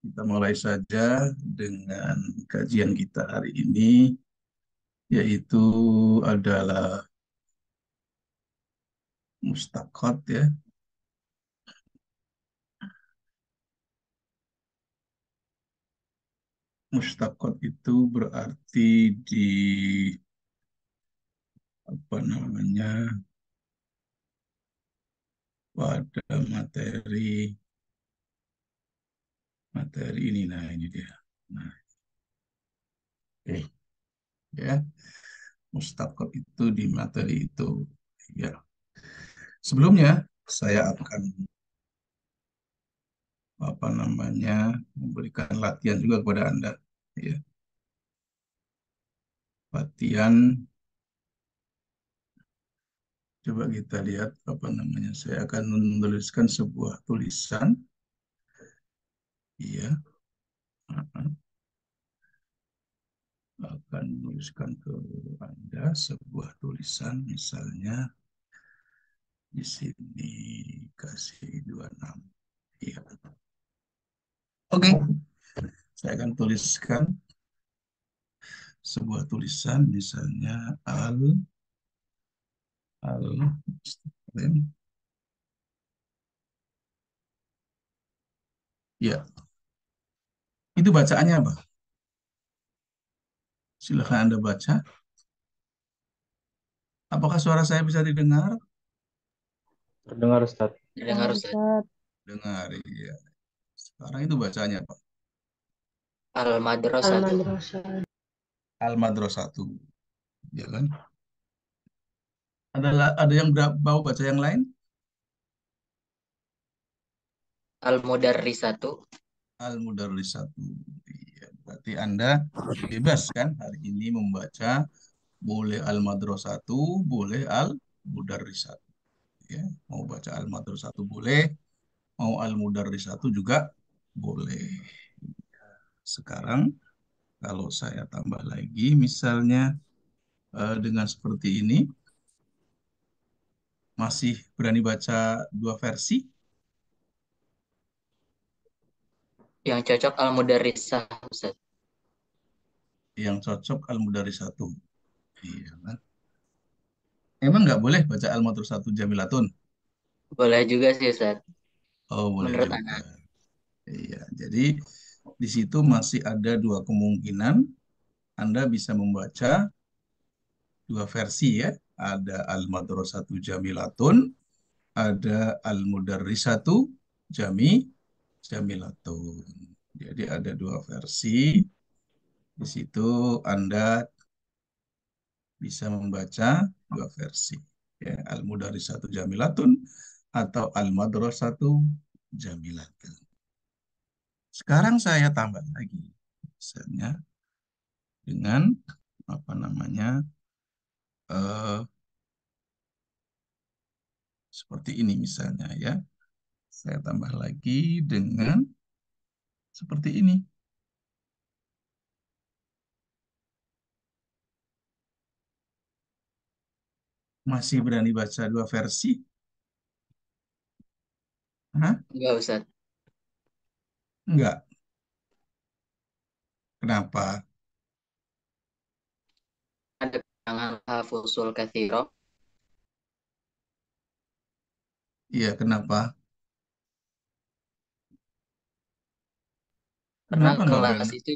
Kita mulai saja dengan kajian kita hari ini, yaitu adalah mustaqot ya. Mustaqot itu berarti di apa namanya pada materi ini. Nah, ini dia. Nah, oke ya. Mustaqot itu di materi itu. Ya. Sebelumnya saya akan apa namanya memberikan latihan juga kepada Anda. Ya. Latihan. Coba kita lihat apa namanya. Saya akan menuliskan sebuah tulisan. Iya, akan menuliskan ke Anda sebuah tulisan, misalnya di sini kasih 26. Iya. Oke, saya akan tuliskan sebuah tulisan, misalnya al ya. Itu bacaannya apa? Silahkan Anda baca. Apakah suara saya bisa didengar? Terdengar Ustaz. Dengar Ustaz. Dengar, iya. Sekarang itu bacanya apa? Al-Madrasah. Al-Madrasah. Al-Madrasatu, ya kan? Ada yang mau baca yang lain? Al-Mudarrisatu. Al-Mudarrisatu. Iya, berarti Anda bebas kan hari ini membaca boleh Al-Madrasatu, boleh Al-Mudarrisatu. Ya, mau baca Al-Madrasatu boleh, mau Al-Mudarrisatu juga boleh. Sekarang kalau saya tambah lagi misalnya dengan seperti ini, masih berani baca dua versi? Yang cocok Al-Mudarrisah Ustaz. Yang cocok Al-Mudarrisatu. Iya kan? Emang nggak boleh baca Al-Madrasatu Jamilatun? Boleh juga sih Ustaz. Oh, boleh Menurut juga. anak. Iya, jadi di situ masih ada dua kemungkinan. Anda bisa membaca dua versi ya. Ada Al-Madrasatu Jamilatun, ada Al-Mudarrisatu Jamilatun. Jadi ada dua versi. Di situ Anda bisa membaca dua versi. Ya, Al-Mudarrisatu Jamilatun atau Al-Madrasatu Jamilatun. Sekarang saya tambah lagi. Misalnya dengan apa namanya eh, seperti ini misalnya ya. Saya tambah lagi dengan seperti ini. Masih berani baca dua versi? Hah? Enggak Ustaz. Enggak. Kenapa? Ada keterangan hafusul kathiro. Iya, kenapa? Karena Kenapa nggak kelas berani? itu,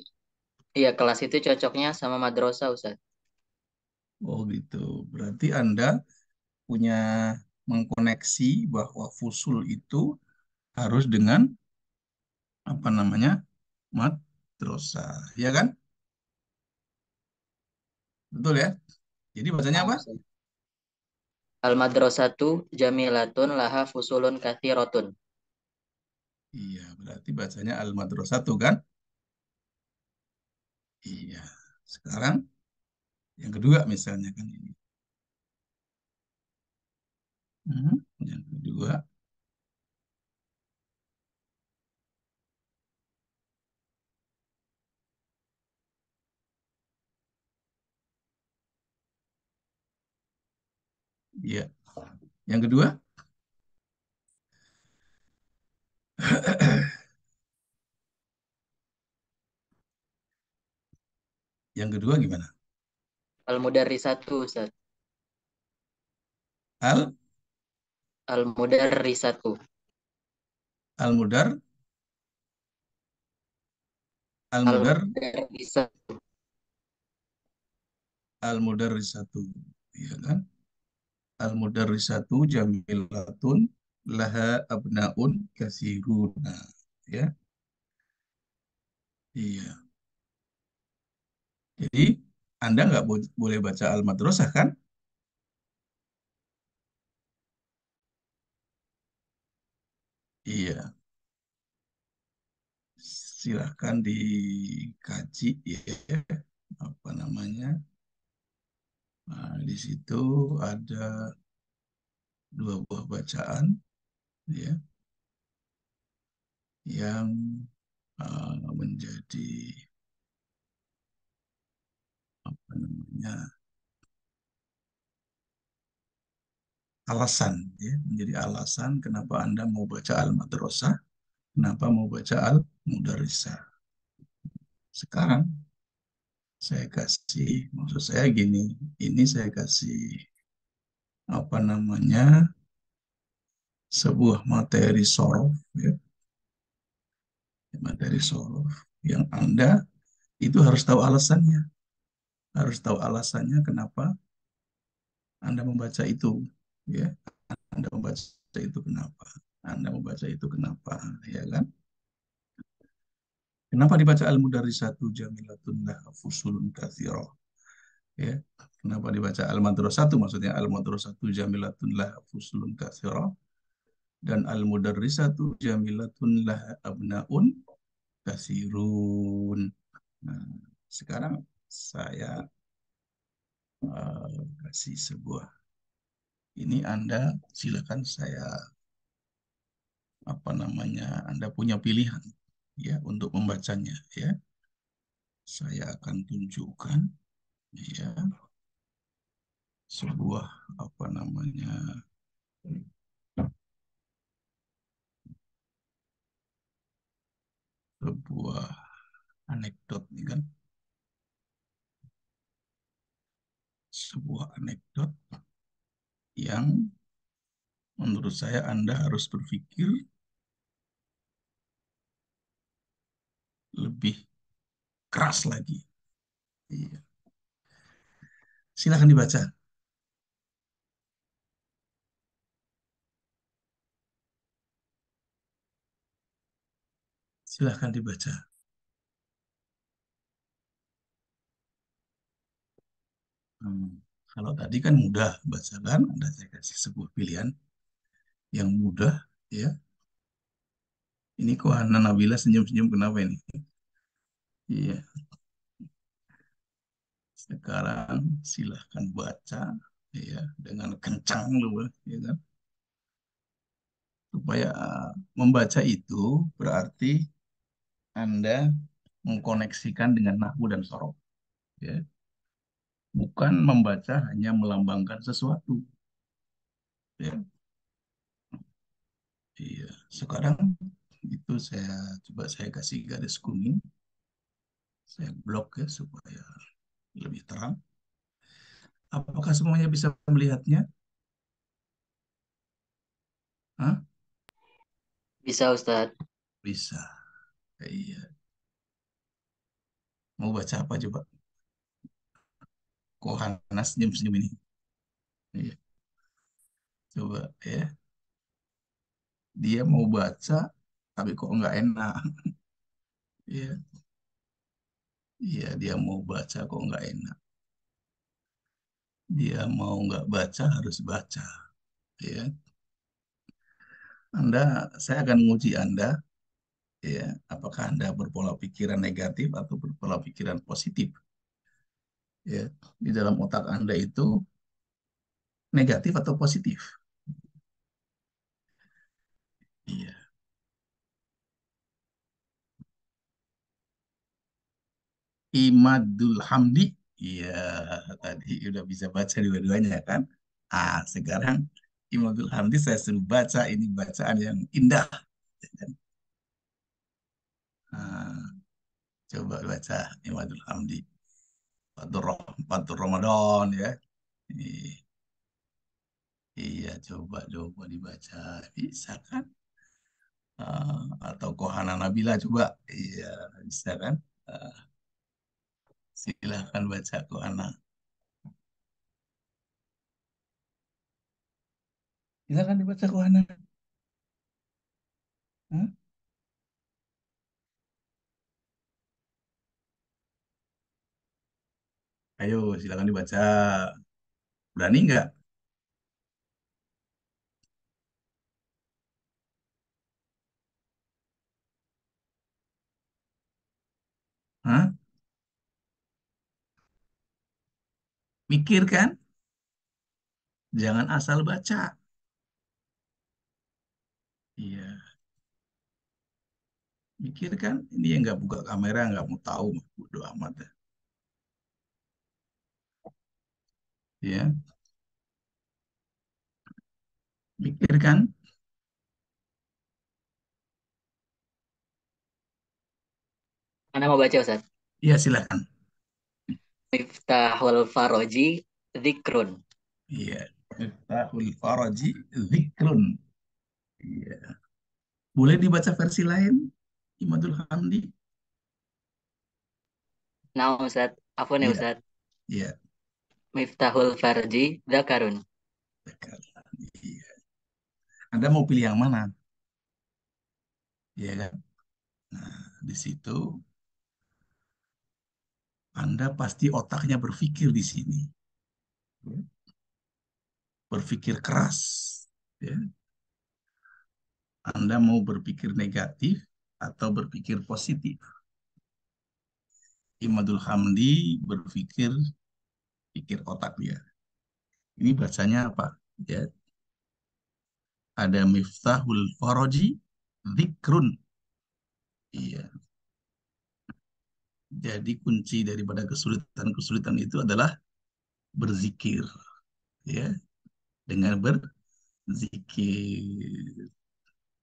iya kelas itu cocoknya sama madrasah Ustaz. Oh gitu. Berarti Anda punya mengkoneksi bahwa fusul itu harus dengan apa namanya madrasah, ya kan? Betul ya? Jadi bacanya Paham apa? Ustaz. Al-Madrasatu Jamilatun laha fusulun kathiratun. Iya, berarti bacanya al-madrasatu kan? Iya. Sekarang yang kedua misalnya kan ini. Yang kedua, iya. Yang kedua, Yang kedua gimana? Al-Mudarrisatu, Ustaz. Al Al-Mudarrisatu. Al-Mudar Al-Mudar Al-Mudarrisatu. Al-Mudarrisatu. Iya kan? Al-Mudarrisatu jamilatun laha abnaun kasiruna. Ya. Iya. Jadi Anda nggak boleh baca Al-Madrasah kan? Iya. Silahkan dikaji ya. Apa namanya? Nah, di situ ada dua buah bacaan ya yang menjadi apa namanya alasan ya menjadi alasan kenapa Anda mau baca Al-Madrasah, kenapa mau baca Al-Mudarrisah. Sekarang saya kasih, maksud saya gini, ini saya kasih apa namanya sebuah materi sorof ya, materi sorof yang Anda itu harus tahu alasannya, harus tahu alasannya kenapa Anda membaca itu ya. Anda membaca itu kenapa? Anda membaca itu kenapa? Ya kan? Kenapa dibaca Al-Mudarrisatu Jamilatun laha fusulun katsirah? Ya. Kenapa dibaca Al-Madrasatu? Maksudnya Al-Madrasatu Jamilatun laha fusulun katsirah dan Al-Mudarrisatu Jamilatun laha abnaun katsirun. Nah, sekarang saya kasih sebuah ini Anda silakan saya apa namanya Anda punya pilihan ya untuk membacanya ya. Saya akan tunjukkan ya sebuah apa namanya sebuah anekdot nih kan, sebuah anekdot yang menurut saya Anda harus berpikir lebih keras lagi. Iya. Silakan dibaca. Silakan dibaca. Hmm. Kalau tadi kan mudah baca kan, Anda saya kasih sebuah pilihan yang mudah ya. Ini kok Hana Nabila senyum-senyum kenapa ini? Iya. Sekarang silahkan baca ya dengan kencang loh ya kan. Supaya membaca itu berarti Anda mengkoneksikan dengan nahwu dan sorof ya. Bukan membaca hanya melambangkan sesuatu ya. Iya. Sekarang itu saya coba saya kasih garis kuning, saya blok ya supaya lebih terang. Apakah semuanya bisa melihatnya? Hah? Bisa, Ustaz. Bisa. Iya. Mau baca apa coba? Kok Hanas senyum-senyum ini? Iya. Coba ya. Dia mau baca, tapi kok nggak enak. Iya. Iya, dia mau baca kok nggak enak. Dia mau nggak baca harus baca. Ya. Saya akan menguji Anda. Ya, apakah Anda berpola pikiran negatif atau berpola pikiran positif? Ya, di dalam otak Anda itu negatif atau positif? Iya. Imadul Hamdi. Iya, tadi udah bisa baca dua-duanya kan? Sekarang Imadul Hamdi saya suruh baca ini bacaan yang indah. Ah, coba baca Imadul Hamdi. Fatur Ramadan ya. Iya, coba dibaca. Bisa kan? Atau Kohana Nabila coba. Iya, bisa kan? Ah, silahkan baca Kohana. Silahkan dibaca Kohana. Hah? Ayo, silakan dibaca. Berani nggak? Hah? Mikir kan? Jangan asal baca. Iya, mikir kan? Ini yang nggak buka kamera, nggak mau tahu. Bodo amat ya. Iya, mikir kan? Anda mau baca Ustaz? Iya, silakan. Miftahul Faroji Zikrun. Iya. Miftahul Faraji Zikrun. Iya. Boleh dibaca versi lain? Imadul Hamdi? Nah Ustaz, apa nih Iya, Ustaz? iya. Miftahul Farji Zakarun. Iya. Anda mau pilih yang mana? Iya kan? Nah, di situ Anda pasti otaknya berpikir di sini. Berpikir keras. Ya. Anda mau berpikir negatif atau berpikir positif. Imadul Hamdi berpikir pikir otak dia. Ini bacanya apa? Ya, ada Miftahul Faraji Zikrun. Iya. Jadi kunci daripada kesulitan-kesulitan itu adalah berzikir, ya, dengan berzikir.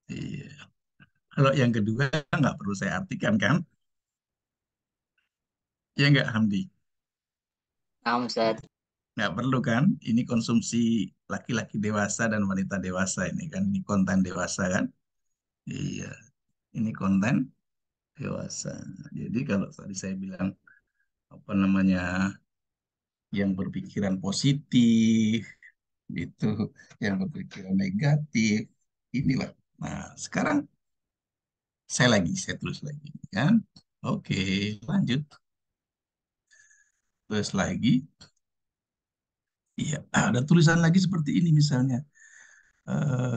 Iya. Kalau yang kedua nggak perlu saya artikan kan? Ya nggak Hamdi? Nah Ustaz, Nggak perlu kan? Ini konsumsi laki-laki dewasa dan wanita dewasa ini kan? Ini konten dewasa kan? Iya, ini konten dewasa. Jadi kalau tadi saya bilang apa namanya yang berpikiran positif itu, yang berpikiran negatif inilah. Nah, sekarang saya tulis lagi kan. Oke, lanjut. Terus lagi, iya, ada tulisan lagi seperti ini misalnya. Eh,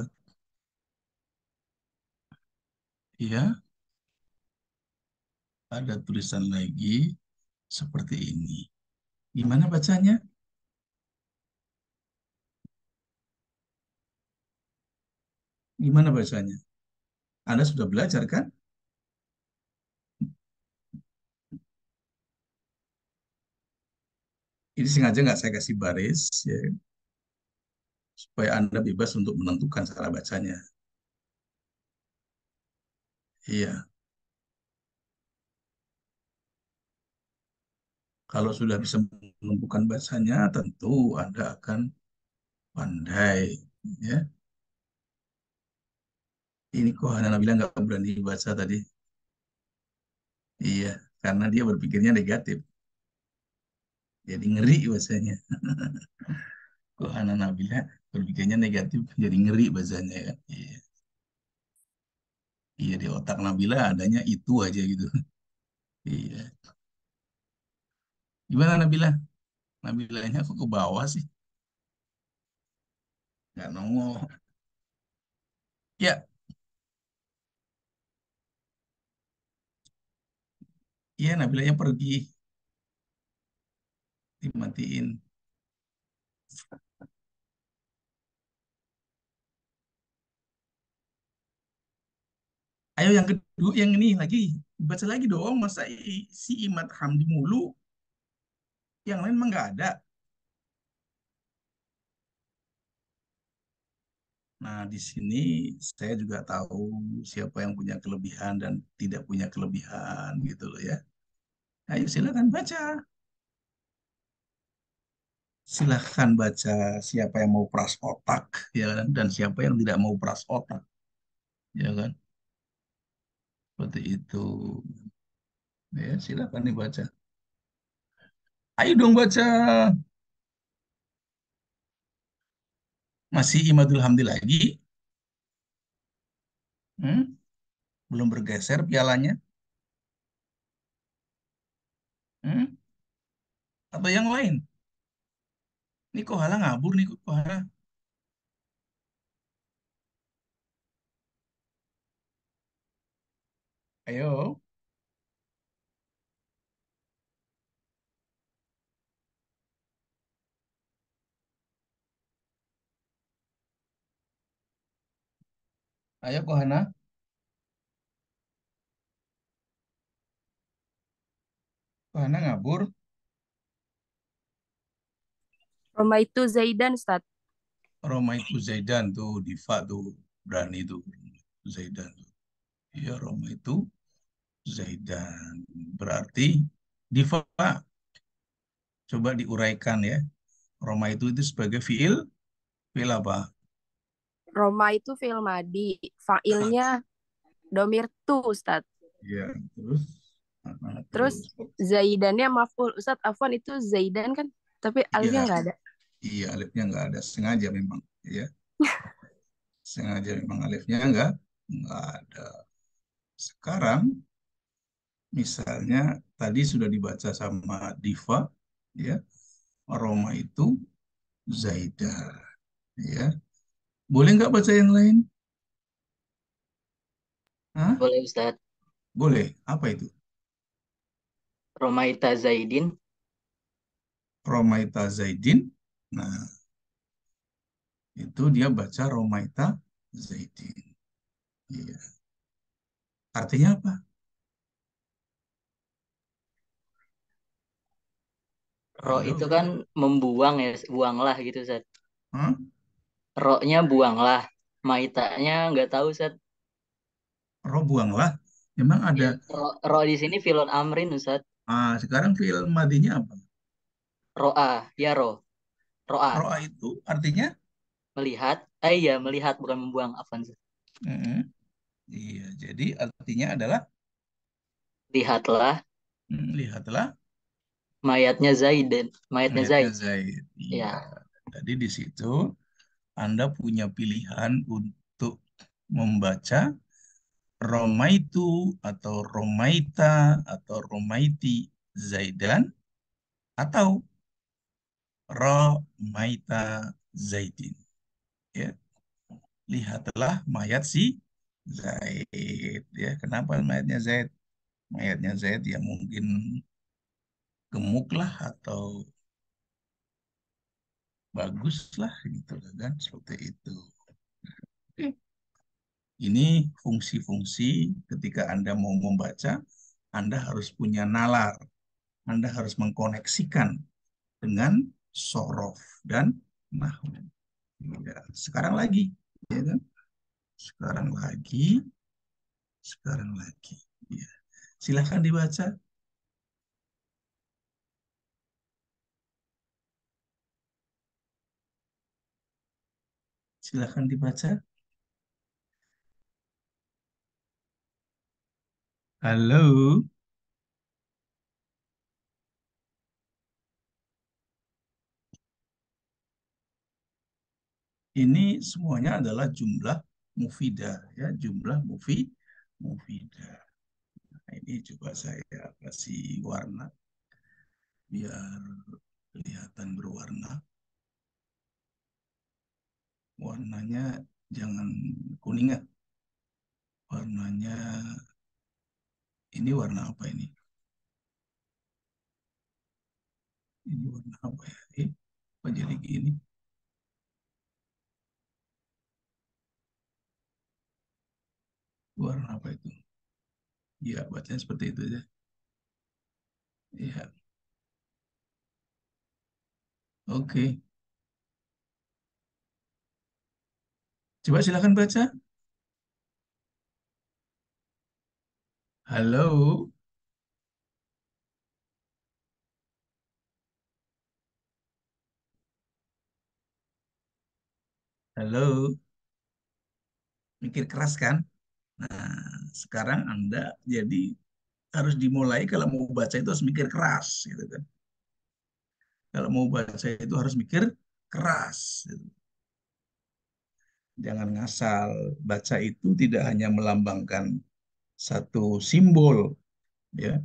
iya, ada tulisan lagi seperti ini. Gimana bacanya? Gimana bacanya? Anda sudah belajar kan? Ini sengaja nggak saya kasih baris ya, supaya Anda bebas untuk menentukan cara bacanya. Iya, kalau sudah bisa menentukan bacanya, tentu Anda akan pandai. Ya, ini kok Hana bilang nggak berani baca tadi. Iya, karena dia berpikirnya negatif. Jadi ngeri bahasanya. Kok Hana Nabila berpikirnya negatif, jadi ngeri bahasanya ya. Iya, iya di otak Nabila adanya itu aja gitu. Iya. Gimana Nabila? Nabilanya kok ke bawah sih? Nggak nongol. Ya, iya Nabilanya pergi. Dimatiin. Ayo yang kedua, yang ini lagi. Baca lagi dong. Masa si Imad Hamdi mulu? Yang lain mah nggak ada. Nah, di sini saya juga tahu siapa yang punya kelebihan dan tidak punya kelebihan gitu loh ya. Ayo silakan baca. Silahkan baca siapa yang mau peras otak, ya kan, dan siapa yang tidak mau peras otak, ya kan, seperti itu. Ya, silahkan dibaca. Ayo dong baca. Masih Imadul Hamdi lagi? Hmm? Belum bergeser pialanya? Hmm? Atau yang lain? Ini kok halah ngabur nih kok halah. Ayo, ayo Kohana. Kohana ngabur. Roma itu Zaidan, Ustaz. Roma itu Zaidan tuh, Diva tuh, berani tuh. Zaidan tuh. Iya, Roma itu Zaidan. Berarti Diva, coba diuraikan ya. Roma itu sebagai fiil, fiil apa? Roma itu fi'il madi. Ah, Fa'ilnya domir tu, Ustaz. iya, terus, Terus terus, Zaidannya maf'ul. Ustaz, Afwan itu Zaidan kan? Tapi iya, alifnya nggak ada. iya, alifnya nggak ada, sengaja memang, ya, sengaja memang alifnya nggak ada. Sekarang, misalnya tadi sudah dibaca sama Diva, ya, Roma itu Zaida, ya. Boleh nggak baca yang lain? Hah? Boleh Ustadz. Boleh. Apa itu? Romaita Zaidin. Romaita Zaidin. Nah, itu dia baca Romaita Zaidin. Iya. Artinya apa? Ro Halo? itu kan membuang ya, buanglah gitu Ustadz. Hah? Ro-nya buanglah. Maitanya nggak tahu Ustadz. Roh buanglah. Memang ada. Ya, ro di sini filon amrin Ustadz. Sekarang fi'il madinya apa? Ro'a, ya ro. Ro'a, Ro'a itu artinya? melihat. Iya, melihat bukan membuang. Afwan Ustadz. Mm-mm. Iya, jadi artinya adalah Lihatlah lihatlah mayatnya Zaidin. Mayatnya mayatnya Zaid. Zaid. Ya, Iya. Jadi di situ Anda punya pilihan untuk membaca Romaitu atau Romaita atau Romaiti Zaidan atau Romaita Zaidin. Ya, lihatlah mayat si Zaid. Ya, kenapa mayatnya Zaid? Mayatnya Zaid ya mungkin gemuk lah atau bagus lah gitu kan, seperti itu. Oke. Ini fungsi-fungsi ketika Anda mau membaca, Anda harus punya nalar. Anda harus mengkoneksikan dengan sorof dan nahwu. Ya, sekarang lagi, ya kan? Sekarang lagi, sekarang lagi. Ya. Silahkan dibaca. Silahkan dibaca. Halo, ini semuanya adalah jumlah mufidah, ya, jumlah mufidah. Nah, ini coba saya kasih warna biar kelihatan berwarna. Warnanya jangan kuning ya. Warnanya ini warna apa ini? Ini warna apa ya? Apa jadi gini? Warna apa itu? Ya, bacanya seperti itu aja. Ya, oke. Coba silakan baca. Halo. Halo, mikir keras kan? Nah, sekarang Anda jadi harus dimulai kalau mau baca itu harus mikir keras, gitu kan. Kalau mau baca itu harus mikir keras, gitu. Jangan ngasal. Baca itu tidak hanya melambangkan satu simbol, ya.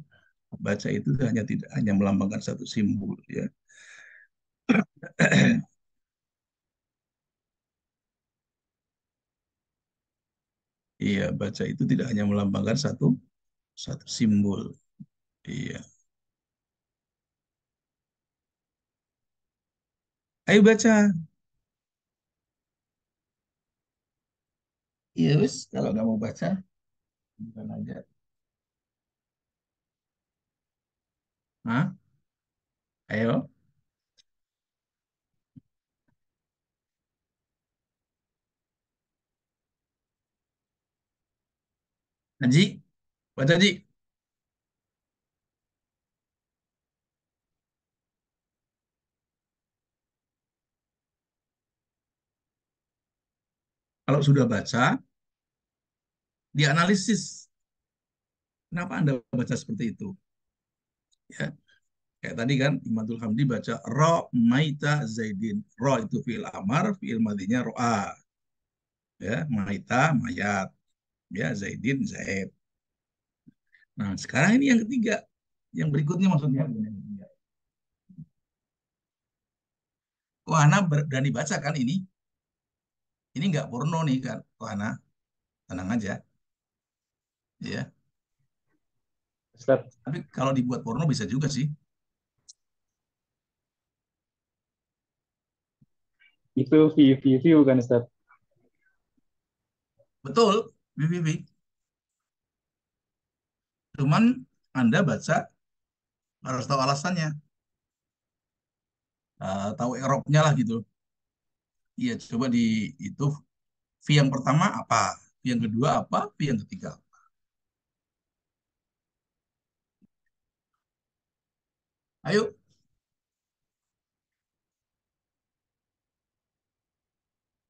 Baca itu hanya tidak hanya melambangkan satu simbol, ya. Iya, baca itu tidak hanya melambangkan satu satu simbol. Iya. Ayo baca. Iya, wis. Kalau nggak mau baca, bukan aja. Hah? Ayo. Haji, baca Haji. Kalau sudah baca, dianalisis. Kenapa Anda baca seperti itu? Ya, kayak tadi kan Imadul Hamdi baca ro maita zaidin. Ro itu fiil amar, fiil madinya ro'a. Ya, maita mayat. Ya, zaidin zaid. Nah, sekarang ini yang ketiga. Yang berikutnya maksudnya yang ketiga. Wahana berani baca kan ini? Ini nggak porno nih kan, Wahana. Tenang aja. Ya, Ustaz. tapi kalau dibuat porno bisa juga sih. Itu view kan Ustaz? Betul, BBB. Cuman Anda baca harus tahu alasannya. Tahu Eropnya lah gitu. Iya, coba di itu V yang pertama apa, V yang kedua apa, V yang ketiga. Ayo,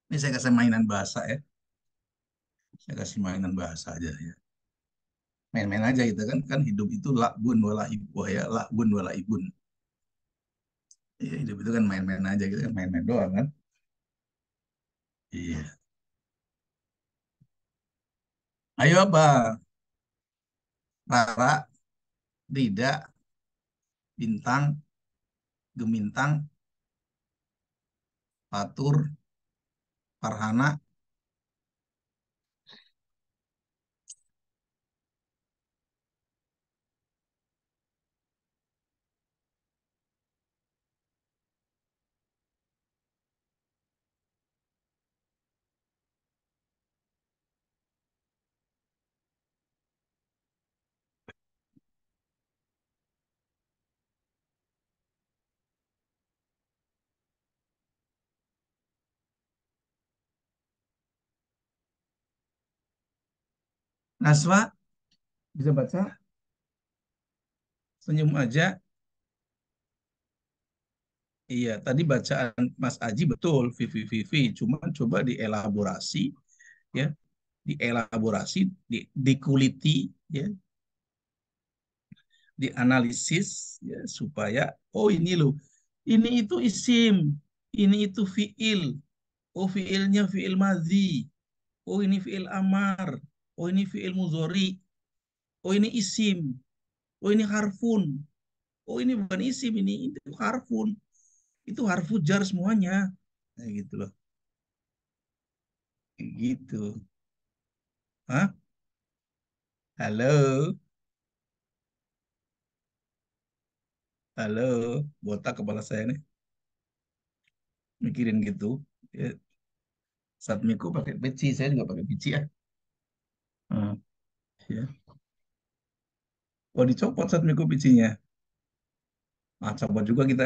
ini saya kasih mainan bahasa ya. Saya kasih mainan bahasa aja ya. Main-main aja gitu kan. Kan hidup itu lakbun wala ibu ya, lakbun wala ibun. Ya, hidup itu kan main-main aja gitu kan, main-main doang kan. Iya. Ayo apa? Rara, Rida, Bintang, Gemintang, Fatur, Farhana. Naswa, bisa baca? Senyum aja. Iya, tadi bacaan Mas Aji betul, Vivi Vivi. Cuman coba dielaborasi, ya, dielaborasi, dikuliti, ya, dianalisis, ya, supaya oh ini loh, ini itu isim, ini itu fiil, oh fiilnya fiil madhi, oh ini fiil amar, oh ini fiil mudhari, oh ini isim, oh ini harfun, oh ini bukan isim, ini itu harfun, itu harfu jar semuanya, nah, gitu loh, gitu. Hah? Halo, halo, botak kepala saya nih, mikirin gitu. Ya, Satmiku pakai peci, saya juga pakai peci ya. Hmm, ya. Oh, dicopot Satmiku pecinya. Ah, copot juga kita.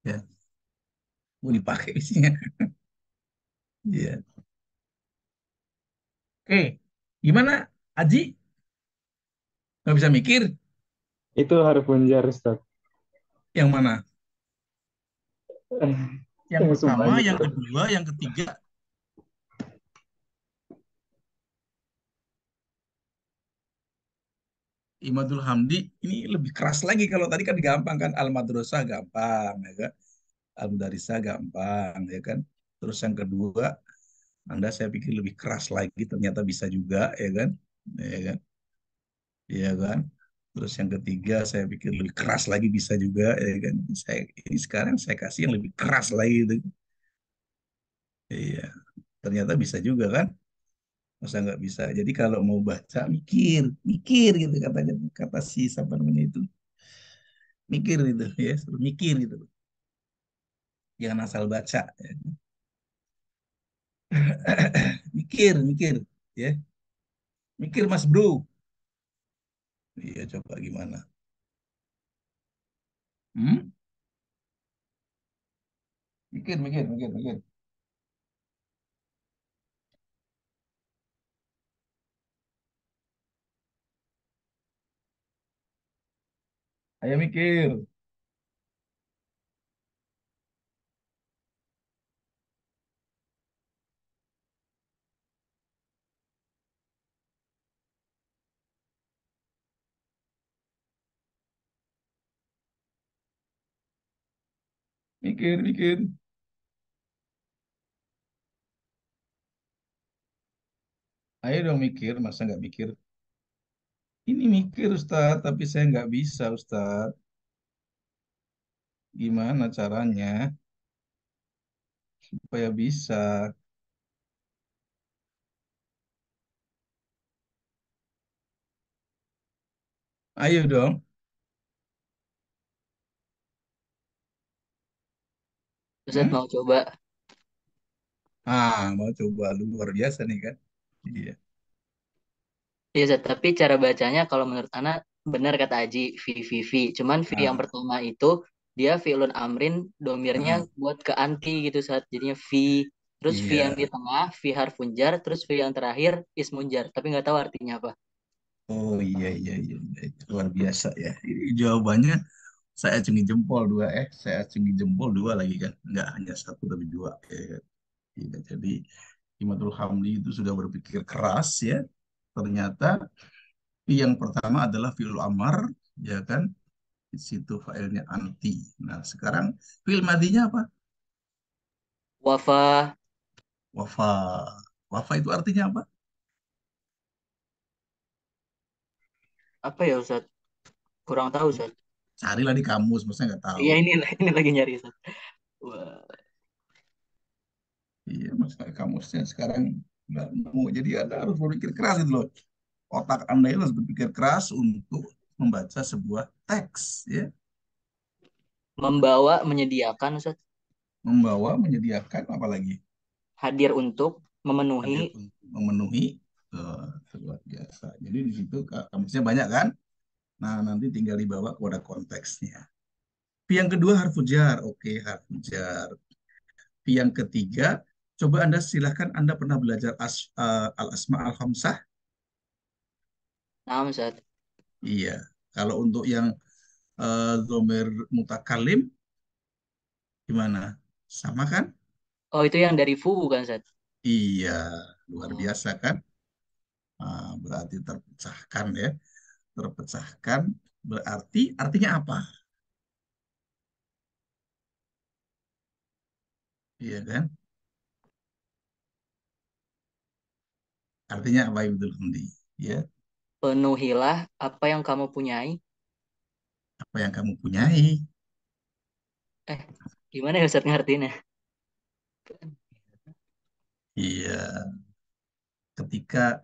Ya, mau dipakai pecinya. Iya. Oke, gimana? Aji, nggak bisa mikir? Itu harus Bunjar Ustaz. Yang mana? Yang Musuh pertama, banget. yang kedua, yang ketiga. Imadul Hamdi ini lebih keras lagi. Kalau tadi kan gampang kan, Al Madrasah gampang, ya kan? Al Mudarisah gampang, ya kan? Terus yang kedua, Anda saya pikir lebih keras lagi, ternyata bisa juga, ya kan? Ya kan? Ya kan? Terus yang ketiga, saya pikir lebih keras lagi bisa juga, ya kan? Ini sekarang saya kasih yang lebih keras lagi, gitu. Iya, ternyata bisa juga kan? Masa nggak bisa? Jadi kalau mau baca, mikir, mikir gitu katanya, kata si siapa namanya itu, mikir gitu, ya, suruh mikir gitu. Jangan asal baca, ya. Mikir, mikir, ya, mikir Mas Bro. Iya, coba gimana? Hmm? Mikir, mikir, mikir, mikir. Ayo mikir. Mikir, mikir. Ayo dong mikir, masa nggak mikir? Ini mikir Ustaz, tapi saya nggak bisa Ustaz. Gimana caranya supaya bisa? Ayo dong. Ustaz Hmm? mau coba. Mau coba luar biasa nih kan? Iya. Iya, Ustaz, tapi cara bacanya kalau menurut Ana benar kata Aji, V, V, V. Cuman V yang Ah, pertama itu dia fi'lun amrin, domirnya ah, buat ke anti gitu, Ustaz. Jadinya V. Terus V yang di iya. tengah, V harfun jar. Terus V yang terakhir, ismun jar. Tapi nggak tahu artinya apa. Oh iya, iya, iya, iya. Luar biasa ya. Ini jawabannya saya acungi jempol dua, saya acungi jempol dua lagi kan. Nggak hanya satu tapi dua. Ya, kan? Iya, jadi Imatul Hamdi itu sudah berpikir keras ya. Ternyata yang pertama adalah fi'il amar, ya kan? Di situ failnya anti. Nah, sekarang fi'il madinya apa? Wafa, Wafa. Wafa itu artinya apa? apa ya, Ustaz? Kurang tahu, Ustaz. Carilah di kamus, maksudnya nggak tahu. Iya, ini lagi nyari, Ustaz. Wah. Iya, masalah kamusnya sekarang nggak nemu. Jadi Anda harus berpikir keras gitu loh. Otak Anda itu harus berpikir keras untuk membaca sebuah teks, ya. Membawa, menyediakan, Ustaz. Membawa, menyediakan, apalagi Hadir untuk, memenuhi. hadir untuk memenuhi, luar biasa. Jadi di situ kamusnya banyak kan? Nah, nanti tinggal dibawa kepada konteksnya. Yang kedua harfujar, oke harfujar. Yang ketiga, coba Anda silahkan Anda pernah belajar al-asma al-khamsah? Nah, Ustaz. Iya. Kalau untuk yang domir mutakalim gimana? Sama kan? Oh, itu yang dari Fu bukan, Ustaz? Iya, luar Oh, biasa kan? Berarti terpecahkan ya. Terpecahkan berarti artinya apa? Iya kan? Artinya apa Ibu Hamdi? Ya, penuhilah apa yang kamu punyai. apa yang kamu punyai? Eh, gimana ya Ustaz ngertiinnya? Iya, ketika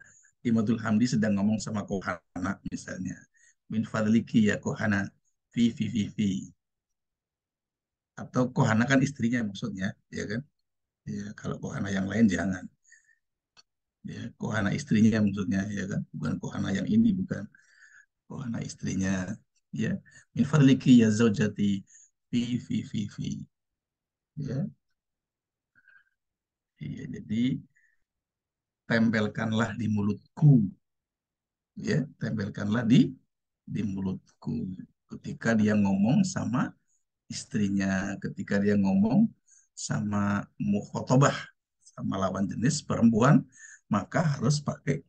Imadul Hamdi sedang ngomong sama Kohana misalnya, min fadliki ya Kohana, fi. Atau Kohana kan istrinya maksudnya, ya kan? Ya, kalau Kohana yang lain jangan. Ya, Kohana istrinya maksudnya, ya kan? Bukan Kohana yang ini, bukan. Kohana istrinya, ya. Min fadliki ya zaujati, fi. Ya, iya, jadi tempelkanlah di mulutku, ya, tempelkanlah di mulutku ketika dia ngomong sama istrinya, ketika dia ngomong sama mukhotobah, sama lawan jenis perempuan, maka harus pakai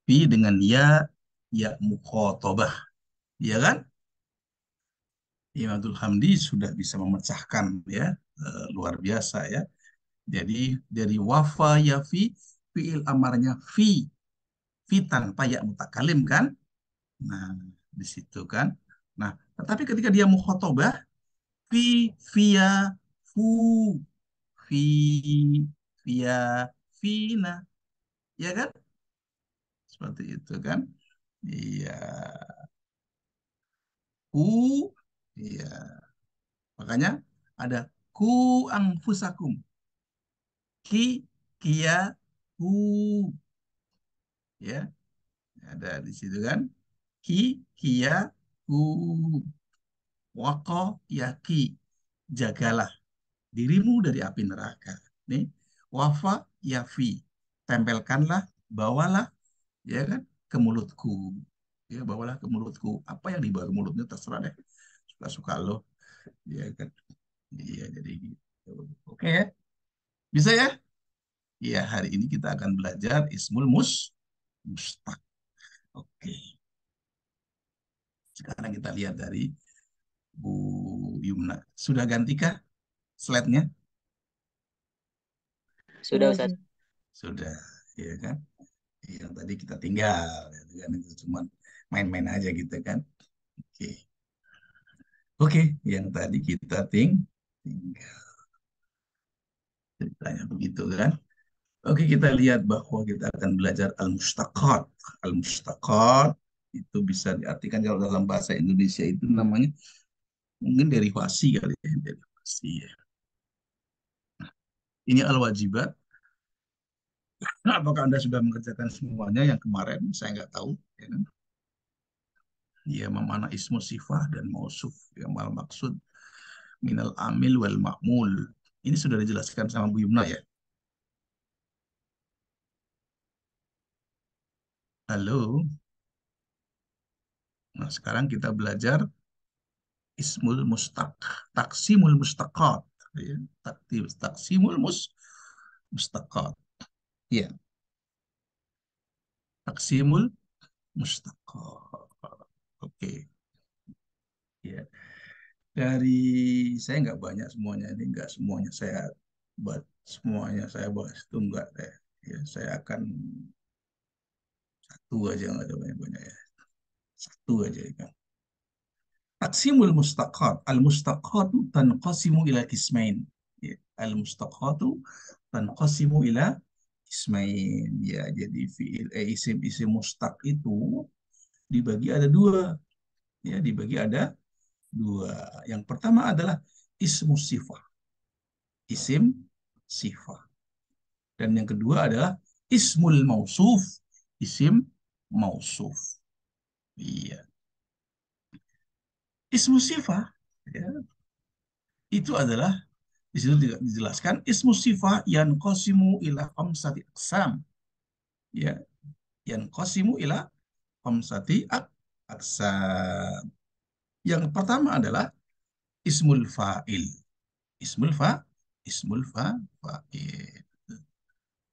fi dengan ya mukhotobah. Ya kan? Imam Abdul Hamdi sudah bisa memecahkan ya, luar biasa ya. Jadi dari wafa ya fiil amarnya fi tanpa ya mutakalim kan? Nah, di situ kan. Nah, tetapi ketika dia mukhotobah fi via fu fi via fina, ya kan? Seperti itu kan? Iya, ku, iya. Makanya ada ku angfusakum, ki, kia, ku, ya. Ada di situ kan? Ki, kia, ku, wako, yaki. Jagalah dirimu dari api neraka. Nih, wafa, yafi. Tempelkanlah, bawalah, ya kan, ke mulutku. Ya, bawalah ke mulutku. Apa yang dibawa ke mulutnya terserah deh. Suka-suka lo. Ya kan. Iya, jadi gitu. Oke ya. Bisa ya? Iya, hari ini kita akan belajar ismul mustaq. Oke. Sekarang kita lihat dari Bu Yumna. Sudah gantikah slide-nya? Sudah Ustaz. Sudah, ya kan? Yang tadi kita tinggal, gitu kan? Itu cuma main-main aja gitu kan? Oke. Oke, yang tadi kita tinggal. Ceritanya begitu kan? Oke, kita lihat bahwa kita akan belajar al-mustaqat. Al-mustaqat itu bisa diartikan kalau dalam bahasa Indonesia itu namanya mungkin derivasi kali ya, derivasi ya. Ini al-wajibat. Nah, apakah Anda sudah mengerjakan semuanya yang kemarin? Saya nggak tahu. Ya kan? Ya, memana ismu sifah dan mausuf. Yang mal maksud minal amil wal ma'mul. Ini sudah dijelaskan sama Bu Yumna ya. Halo. Nah, sekarang kita belajar ismul mustaq, taksimul mustaqat. Ya. Taksimul mustaqat. Ya, taksimul mustaqat. Oke. Ya. Dari saya nggak banyak semuanya ini, nggak semuanya saya buat, semuanya saya bahas itu enggak deh. Ya, saya akan satu aja, nggak ada banyak-banyak ya. Satu aja ya kan. Taksimul mustaqat. Al-mustaqatu tanqasimu ila kismain. Ya. Al-mustaqatu tanqasimu ila kismain. Ya, jadi fiil isim-isim mustaq itu dibagi ada dua. Ya, dibagi ada dua. Yang pertama adalah ismu sifah. Isim sifah. Dan yang kedua adalah ismul mausuf. Isim mausuf. Iya. Ismu sifah ya, itu adalah di situ dijelaskan ismu sifah yang qasimu ila khamsati aqsam. Ya, yang qasimu ila khamsati aqsam. Yang pertama adalah ismul fa'il. Ismul fa ismul fa'il.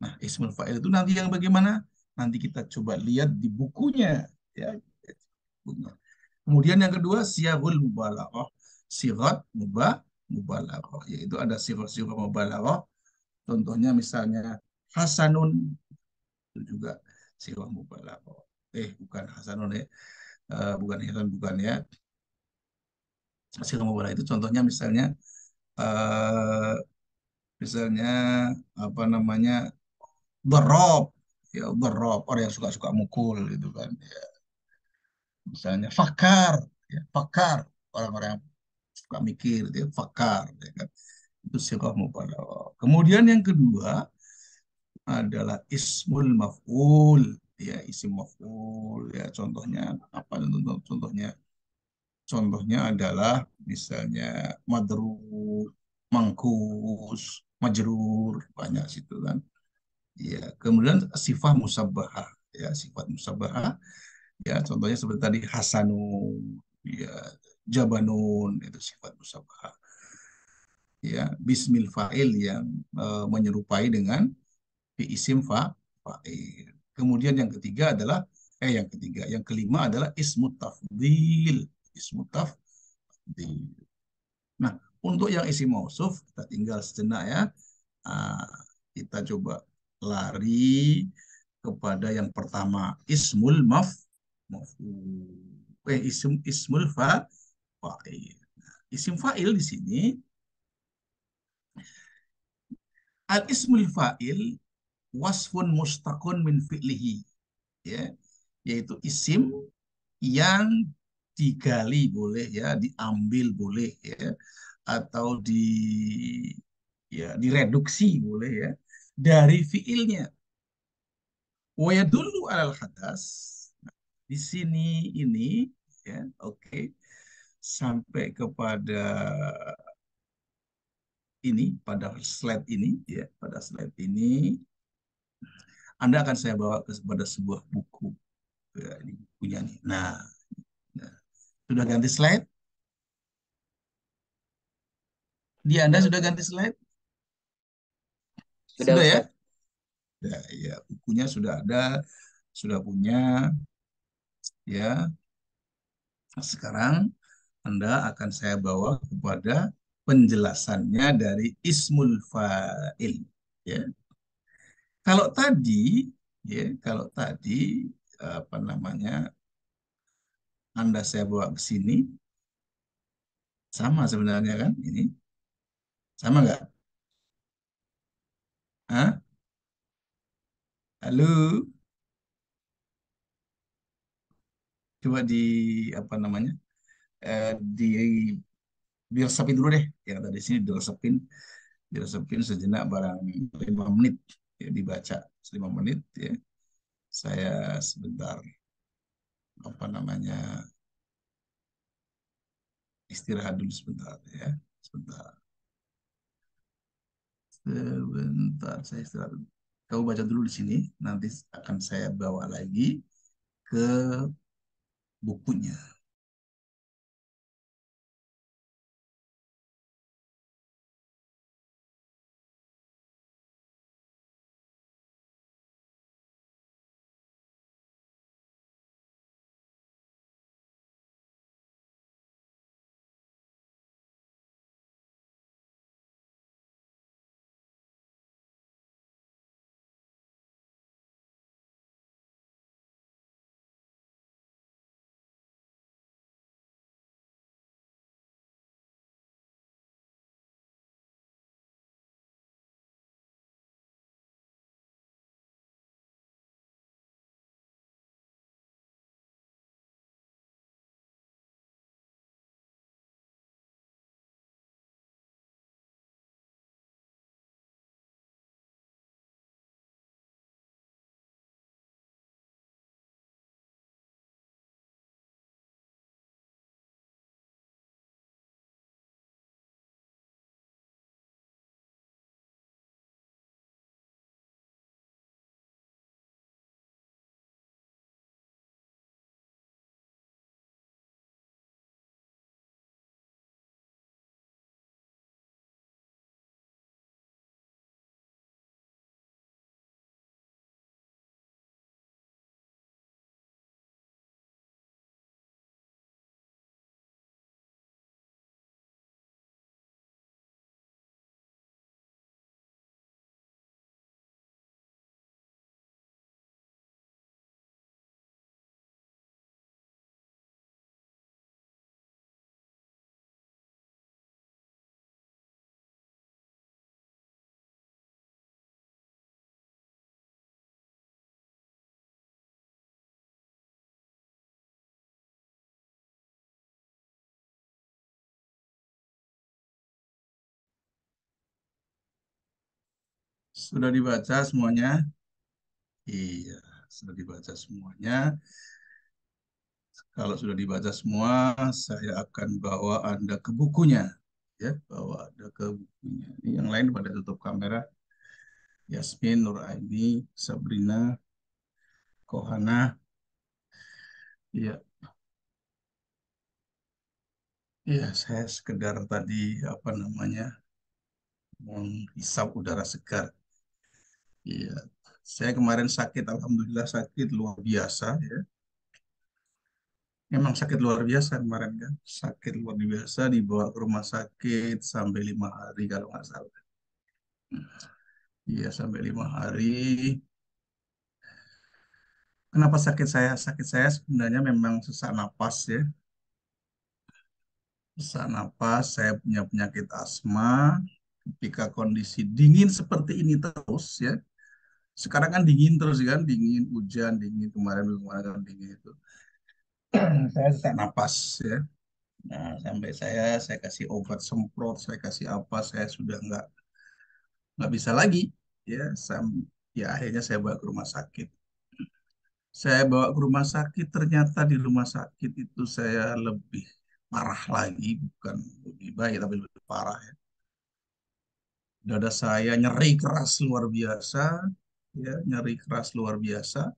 Nah, ismul fa'il itu nanti yang bagaimana? Nanti kita coba lihat di bukunya ya. Kemudian yang kedua siyagul mubalaghah. Sigat mubalaghah, yaitu ada sigat-sigat mubalaghah. Contohnya misalnya hasanun, itu juga sigat mubalaghah. Bukan hasanun ya. Bukan hasan, bukan ya. Sigat mubalaghah itu contohnya misalnya eh, misalnya apa namanya? Berrob, ya berrob, orang yang suka-suka mukul gitu kan. Ya. Misalnya fakar, ya fakar, orang-orang yang suka mikir, dia fakar, ya kan? Itu sirah mubalaghah. Kemudian yang kedua adalah ismul maf'ul, ya isim maf'ul, ya contohnya apa? Contohnya contohnya adalah misalnya madrub, mangkus, majrur, banyak situ kan. Ya, kemudian sifat musabbahah, ya sifat musabbahah, ya contohnya seperti tadi hasanun, ya jabanun, itu sifat musabbahah. ya bismil fa'il yang menyerupai dengan fi isim fa'il. Kemudian yang ketiga adalah yang kelima adalah ismut tafdil. Ismut tafdil. Nah, untuk yang isim mausuf kita tinggal sejenak ya. Ah, kita coba lari kepada yang pertama ismul ismul fa'il. Isim fa'il di sini al ismul fa'il wasfun mustaqun min fi'lihi, ya, yaitu isim yang digali boleh ya, diambil boleh ya, atau direduksi boleh ya dari fiilnya. Wa yadullu alal hadas. Di sini ini ya, oke. Sampai kepada ini pada slide ini ya, pada slide ini Anda akan saya bawa kepada sebuah buku. Ya, ini bukunya nih. Nah, sudah ganti slide? Anda sudah ganti slide? Sudah Sudah ya? Ustadz. Ya, ya, bukunya sudah ada, sudah punya ya. Sekarang Anda akan saya bawa kepada penjelasannya dari ismul fa'il. Ya. Kalau tadi, kalau tadi apa namanya, Anda saya bawa ke sini, sama sebenarnya kan? Ini sama nggak? Hah? Halo, coba di apa namanya? Di diresepin dulu deh. Yang tadi sini diresepin sejenak barang 5 menit ya, dibaca 5 menit ya. Saya sebentar apa namanya istirahat dulu sebentar ya. Sebentar. Sebentar saya istirahat dulu. Kamu baca dulu di sini, nanti akan saya bawa lagi ke bukunya. Sudah dibaca semuanya? Iya, sudah dibaca semuanya. Kalau sudah dibaca semua, saya akan bawa Anda ke bukunya. Ya, bawa Anda ke bukunya. Ini yang lain pada tutup kamera. Yasmin, Nuraini, Sabrina, Kohana. Iya, iya, saya sekedar tadi apa namanya menghisap udara segar. Iya, saya kemarin sakit, alhamdulillah sakit luar biasa ya. Memang sakit luar biasa kemarin kan, sakit luar biasa dibawa ke rumah sakit sampai 5 hari kalau nggak salah. Iya sampai 5 hari. Kenapa sakit saya? Sakit saya sebenarnya memang sesak napas ya. Sesak napas, saya punya penyakit asma. Ketika kondisi dingin seperti ini terus ya. Sekarang kan dingin terus kan, dingin, hujan, dingin, kemarin kan dingin itu. Saya sesak napas ya. Nah, sampai saya kasih obat semprot, saya kasih apa, saya sudah nggak bisa lagi ya. Ya akhirnya saya bawa ke rumah sakit. Saya bawa ke rumah sakit, ternyata di rumah sakit itu saya lebih parah lagi, bukan lebih baik tapi lebih parah ya. Dada saya nyeri keras luar biasa, ya nyeri keras luar biasa,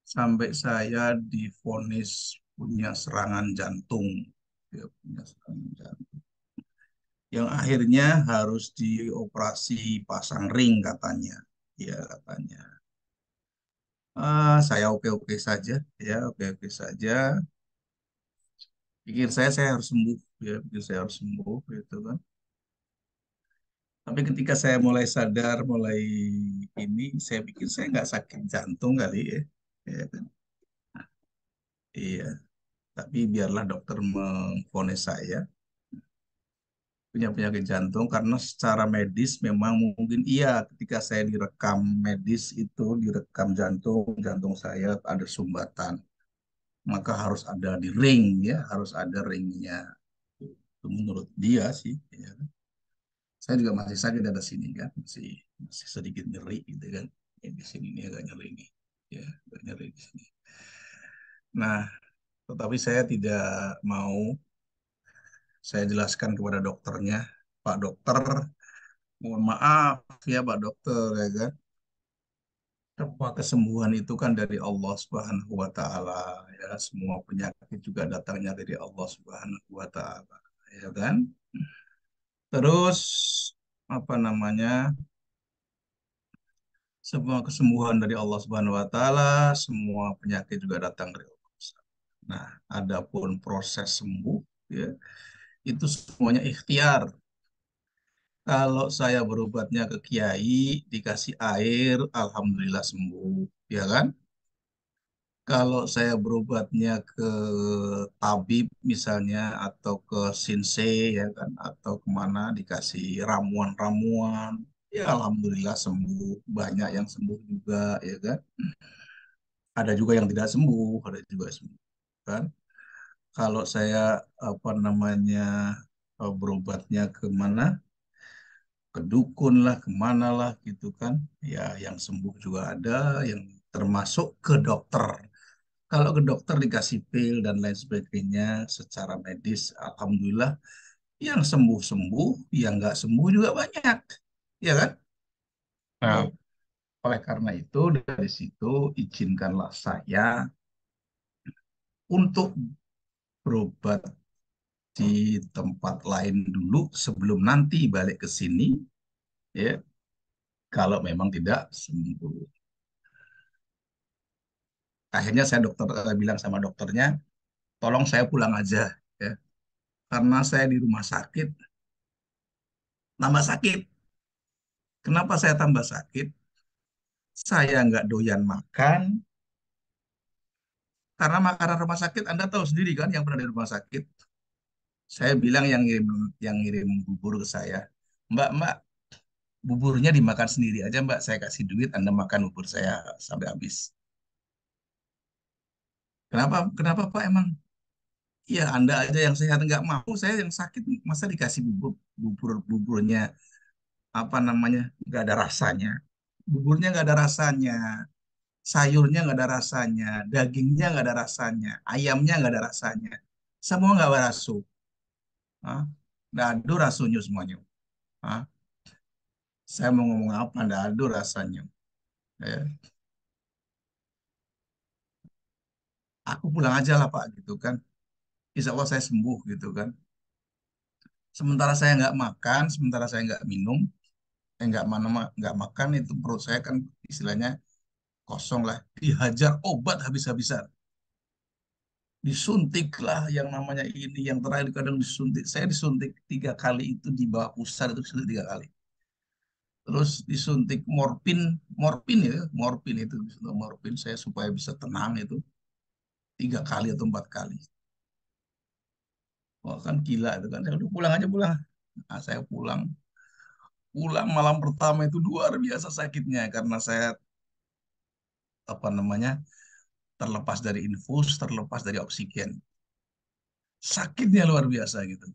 sampai saya divonis punya serangan jantung, ya punya serangan jantung. Yang akhirnya harus dioperasi pasang ring katanya, ya katanya. Saya oke-oke saja, ya oke-oke saja. Pikir saya harus sembuh, ya pikir saya harus sembuh, gitu kan. Tapi ketika saya mulai sadar, mulai ini, saya pikir saya nggak sakit jantung kali ya. Ya kan? Iya, tapi biarlah dokter memvonis saya punya penyakit jantung karena secara medis memang mungkin iya ketika saya direkam medis itu direkam jantung saya ada sumbatan maka harus ada di ring ya harus ada ringnya itu menurut dia sih ya. Saya juga masih sakit ada sini kan masih sedikit nyeri gitu kan ya, di sini ini agak nyeri nih ya agak nyeri di sini. Nah tetapi saya tidak mau saya jelaskan kepada dokternya, Pak Dokter, mohon maaf ya Pak Dokter ya kan. Semua kesembuhan itu kan dari Allah Subhanahu wa taala ya. Semua penyakit juga datangnya dari Allah Subhanahu wa taala ya kan. Terus apa namanya? Semua kesembuhan dari Allah Subhanahu wa taala, semua penyakit juga datang dari Allah. Nah, adapun proses sembuh ya, itu semuanya ikhtiar. Kalau saya berobatnya ke kiai, dikasih air, alhamdulillah sembuh, ya kan? Kalau saya berobatnya ke tabib misalnya atau ke sinsei ya kan atau kemana dikasih ramuan-ramuan, ya alhamdulillah sembuh. Banyak yang sembuh juga ya kan. Ada juga yang tidak sembuh, ada juga sembuh kan. Kalau saya apa namanya berobatnya ke mana? Ke dukun lah, kemana lah gitu kan. Ya yang sembuh juga ada, yang termasuk ke dokter. Kalau ke dokter dikasih pil dan lain sebagainya secara medis, alhamdulillah yang sembuh-sembuh, yang nggak sembuh juga banyak. Ya kan? Nah, oleh karena itu dari situ izinkanlah saya untuk berobat di tempat lain dulu sebelum nanti balik ke sini ya kalau memang tidak sembuh. Akhirnya saya bilang sama dokternya, tolong saya pulang aja ya. Karena saya di rumah sakit tambah sakit. Kenapa saya tambah sakit? Saya nggak doyan makan karena makanan rumah sakit Anda tahu sendiri kan yang pernah di rumah sakit. Saya bilang yang ngirim bubur ke saya, Mbak, buburnya dimakan sendiri aja Mbak. Saya kasih duit Anda makan bubur saya sampai habis. Kenapa? Kenapa Pak emang? Ya Anda aja yang sehat nggak mau, saya yang sakit masa dikasih buburnya apa namanya nggak ada rasanya. Buburnya nggak ada rasanya, sayurnya nggak ada rasanya, dagingnya nggak ada rasanya, ayamnya nggak ada rasanya, semua nggak berasu. Hah? Nggak ada rasunya semuanya. Hah? Saya mau ngomong apa? Nggak ada rasanya. Ya. Aku pulang aja lah Pak gitu kan. Insya Allah saya sembuh gitu kan. Sementara saya nggak makan, sementara saya nggak minum, nggak makan, itu perut saya kan istilahnya kosong lah. Dihajar obat habis-habisan. Disuntik lah yang namanya ini, yang terakhir kadang disuntik. Saya disuntik 3 kali itu di bawah pusar itu disuntik 3 kali. Terus disuntik morfin, morfin ya, morfin itu disuntik morfin saya supaya bisa tenang itu 3 kali atau 4 kali. Wah kan gila itu kan. Saya udah pulang aja pulang. Nah, saya pulang, pulang malam pertama itu luar biasa sakitnya karena saya apa namanya terlepas dari infus, terlepas dari oksigen. Sakitnya luar biasa gitu.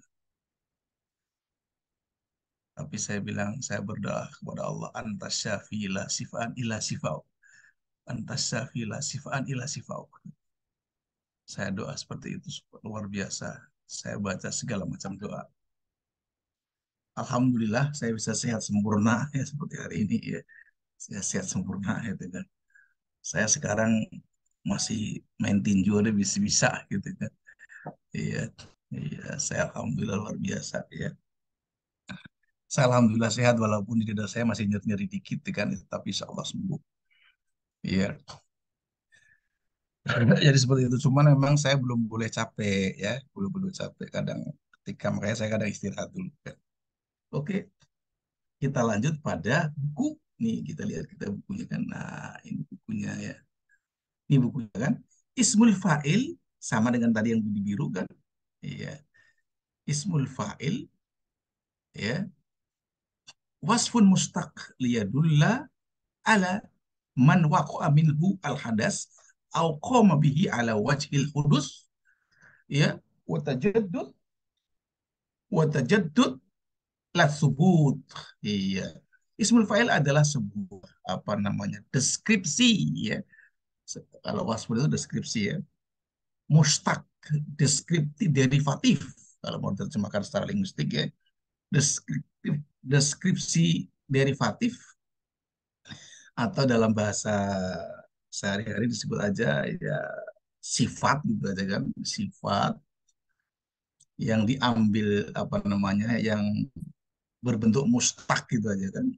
Tapi saya bilang, saya berdoa kepada Allah, antas syafi la sifaan ila sifau. Antas syafi la sifaan ila sifau. Saya doa seperti itu, luar biasa. Saya baca segala macam doa. Alhamdulillah saya bisa sehat sempurna ya seperti hari ini ya. Saya sehat sempurna gitu kan. Saya sekarang masih main tinju ada bisa-bisa gitu kan. Iya, iya, saya alhamdulillah luar biasa ya. Saya alhamdulillah sehat walaupun di dada saya masih nyeri-nyeri dikit kan, tapi insya Allah sembuh. Iya. Jadi seperti itu. Cuman memang saya belum boleh capek ya, belum boleh capek. Kadang ketika makanya saya kadang istirahat dulu kan. Oke, kita lanjut pada buku. Nih kita lihat kita bukunya kan. Nah ini bukunya ya. Ini bukunya kan. Ismul fa'il sama dengan tadi yang di biru kan. Iya. Ismul fa'il ya. Wasfun mustaq liyadulla ala man waqa'a minhu al hadas au qama bihi ala wajhil hudus ya wa tajaddud la subut. Iya. Ismul fa'il adalah sebuah apa namanya? Deskripsi ya. Kalau wasful itu deskripsi ya. Mustaq deskriptif derivatif kalau mau terjemahkan secara linguistik ya. Deskriptif deskripsi derivatif atau dalam bahasa sehari-hari disebut aja ya sifat gitu aja kan, sifat yang diambil apa namanya yang berbentuk mustaq gitu aja kan.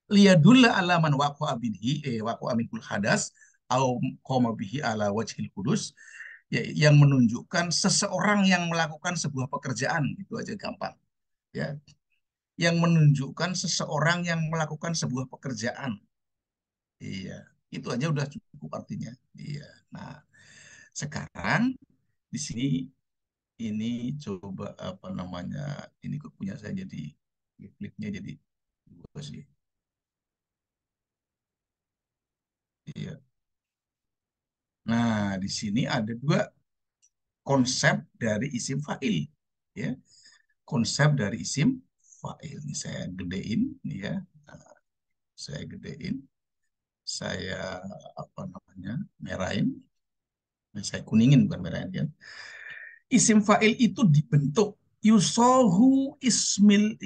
Liyadulla ala man waqa'a bihi waqa'a minhul hadas au qama bihi ala wajhil kudus, ya, yang menunjukkan seseorang yang melakukan sebuah pekerjaan itu aja gampang ya, yang menunjukkan seseorang yang melakukan sebuah pekerjaan. Iya, itu aja udah cukup artinya. Iya. Nah, sekarang di sini ini coba apa namanya? Ini kok punya saya jadi kliknya jadi dua sih. Iya. Nah, di sini ada dua konsep dari isim fa'il. Ya, konsep dari isim fa'il. Ini saya gedein, ya. Nah, saya gedein. Saya apa namanya? Merahin. Saya kuningin bukan merahin kan. Isim fa'il itu dibentuk yusohu ismul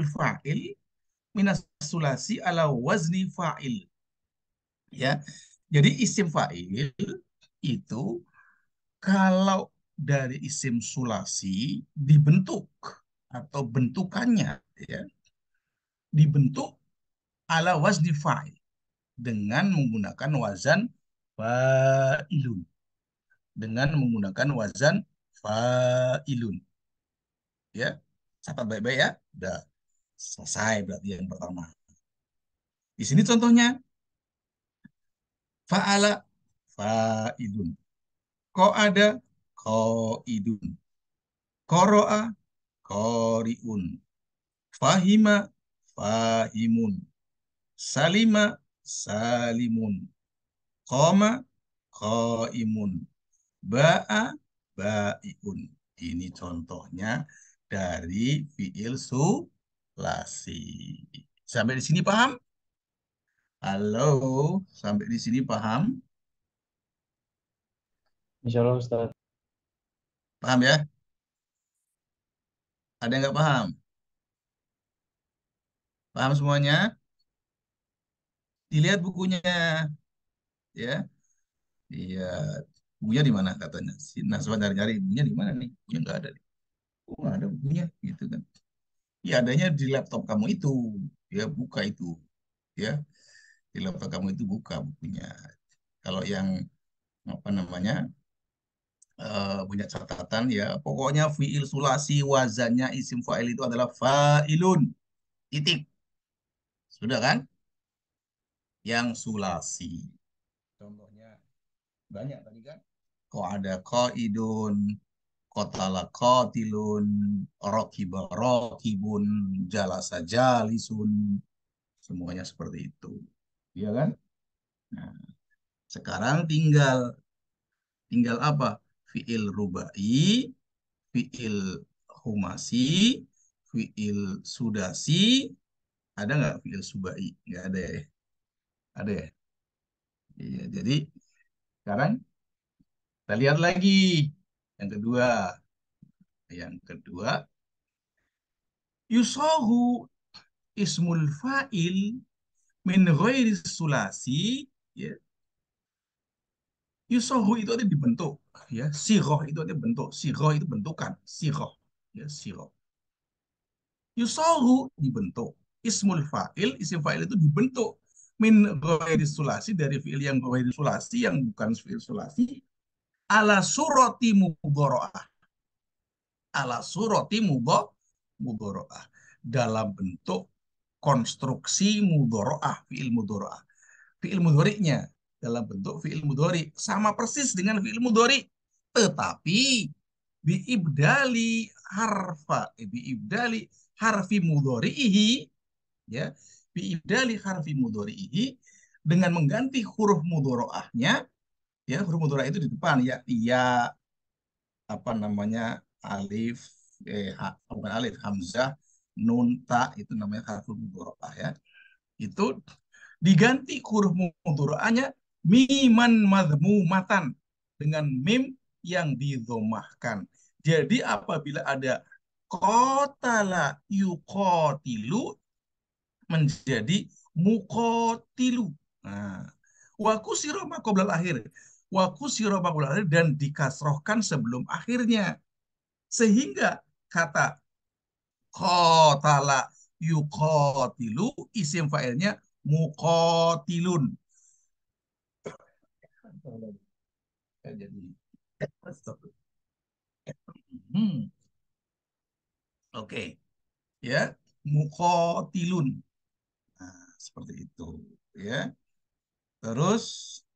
fa'il minas sulasi ala wazni fa'il. Ya. Jadi isim fa'il itu kalau dari isim sulasi dibentuk atau bentukannya ya dibentuk ala wazni fa'il dengan menggunakan wazan fa'ilun, dengan menggunakan wazan fa'ilun ya. Catat baik-baik ya. Udah selesai berarti yang pertama. Di sini contohnya fa'ala fa'ilun, qa'ada qa'idun, qara'a qari'un, fahima fahimun, salima salimun, qama qaimun, ba'a baiun. Ini contohnya dari fiil sulasi. Sampai di sini paham? Halo, sampai di sini paham? Insya Allah Ustaz. Paham ya? Ada yang nggak paham? Paham semuanya? Dilihat bukunya, ya. Iya. Bukunya di mana katanya? Si Naswa nyari-nyari bukunya di mana nih? Bukunya nggak ada nih. Oh, nggak ada bukunya, gitu kan? Ya adanya di laptop kamu itu, ya buka itu, ya di laptop kamu itu buka bukunya. Kalau yang apa namanya punya catatan ya, pokoknya fiil sulasi wazannya isim fa'il itu adalah fa'ilun, titik. Sudah kan? Yang sulasi. Contohnya banyak tadi kan? Kok ada qaidun, qatala qatilun, raqiba raqibun, jalasa jalisun, semuanya seperti itu. Iya kan? Nah, sekarang tinggal tinggal apa? Fiil rubai, fiil humasi, fiil sudasi, ada nggak fiil subai? Nggak ada ya? Ada ya? Iya, jadi sekarang kita lihat lagi yang kedua. Yang kedua, yusohu ismul fa'il min ghairi sulasi, ya. Yusohu itu ada dibentuk, ya. Siroh itu ada bentuk. Siroh itu bentukan. Siroh, ya, siroh. Yusohu dibentuk. Ismul fa'il, isim fa'il itu dibentuk min ghairi sulasi, dari fi'il yang ghairi sulasi, yang bukan fi'il sulasi, ala surati mudharaah, ala surati mudharaah, dalam bentuk konstruksi mudharaah, fi'il mudharaah, fi'il mudhari'nya dalam bentuk fi'il mudhari, sama persis dengan fi'il mudhari, tetapi biibdali biibdali harfi mudhari'ihi, ya, biibdali harfi mudhari'ihi, dengan mengganti huruf mudharaahnya, ya, huruf mudhara itu di depan, ya, iya, apa namanya, alif, bukan alif, hamzah, nun, ta, itu namanya harful mudharaah, ya. Itu diganti huruf mudharaahnya miman madmumatan, dengan mim yang didhomahkan. Jadi apabila ada qatala yuqatilu, menjadi muqatilu. Nah, wa kusira ma qoblal akhir. Wa kusira ma qoblal akhir, dan dikasrohkan sebelum akhirnya. Sehingga kata qatala yuqatilu, isim fa'ilnya muqatilun. Jadi hmm, oke, ya, muqatilun. Nah, seperti itu, ya. Terus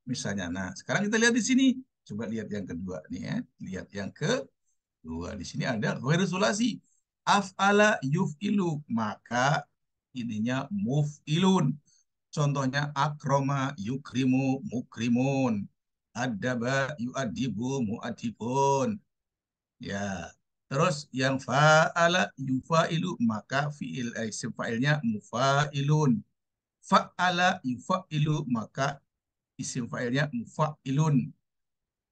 misalnya, nah sekarang kita lihat di sini. Coba lihat yang kedua nih, ya. Lihat yang kedua. Di sini ada ghairu sulasi. Af'ala yuf'ilu, maka ininya muf'ilun. Contohnya akroma yukrimu mukrimun. Adaba yu'adibu mu'adibun. Ya. Terus yang fa'ala yufa'ilu, maka fi'il isim fa'ilnya mufa'ilun. Fa'ala yufa'ilu, maka isim fa'ilnya mufa'ilun.